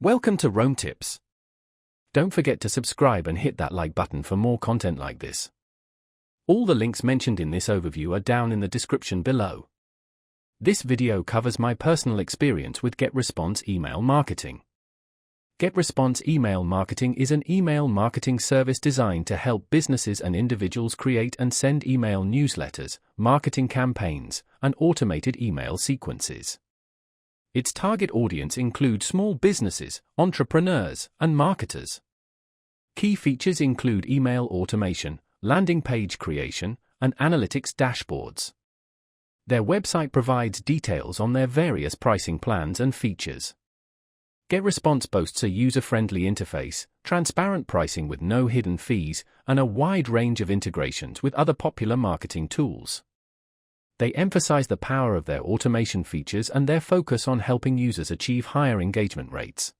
Welcome to Rome Tips. Don't forget to subscribe and hit that like button for more content like this. All the links mentioned in this overview are down in the description below. This video covers my personal experience with GetResponse email marketing. GetResponse email marketing is an email marketing service designed to help businesses and individuals create and send email newsletters, marketing campaigns, and automated email sequences. Its target audience includes small businesses, entrepreneurs, and marketers. Key features include email automation, landing page creation, and analytics dashboards. Their website provides details on their various pricing plans and features. GetResponse boasts a user-friendly interface, transparent pricing with no hidden fees, and a wide range of integrations with other popular marketing tools. They emphasize the power of their automation features and their focus on helping users achieve higher engagement rates.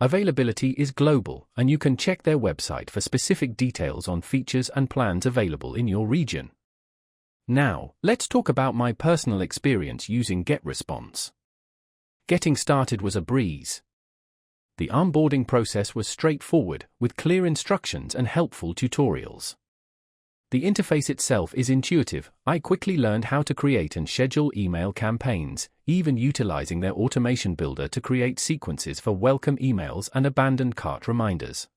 Availability is global, and you can check their website for specific details on features and plans available in your region. Now, let's talk about my personal experience using GetResponse. Getting started was a breeze. The onboarding process was straightforward, with clear instructions and helpful tutorials. The interface itself is intuitive. I quickly learned how to create and schedule email campaigns, even utilizing their automation builder to create sequences for welcome emails and abandoned cart reminders.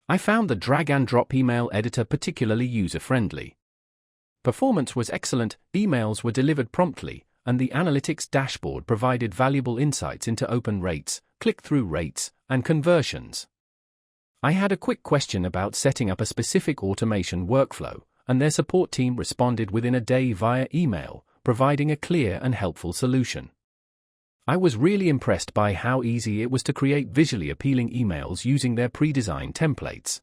I found the drag-and-drop email editor particularly user-friendly. Performance was excellent, emails were delivered promptly, and the analytics dashboard provided valuable insights into open rates, click-through rates, and conversions. I had a quick question about setting up a specific automation workflow, and their support team responded within a day via email, providing a clear and helpful solution. I was really impressed by how easy it was to create visually appealing emails using their pre-designed templates.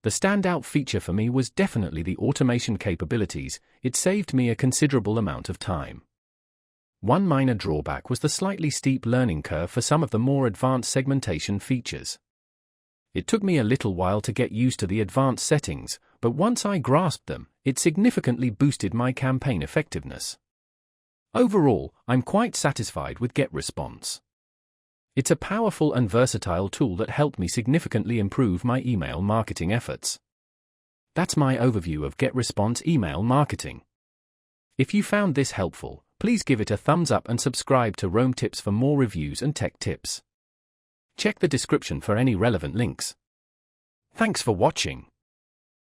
The standout feature for me was definitely the automation capabilities. It saved me a considerable amount of time. One minor drawback was the slightly steep learning curve for some of the more advanced segmentation features. It took me a little while to get used to the advanced settings, but once I grasped them, it significantly boosted my campaign effectiveness. Overall, I'm quite satisfied with GetResponse. It's a powerful and versatile tool that helped me significantly improve my email marketing efforts. That's my overview of GetResponse email marketing. If you found this helpful, please give it a thumbs up and subscribe to Rome Tips for more reviews and tech tips. Check the description for any relevant links. Thanks for watching.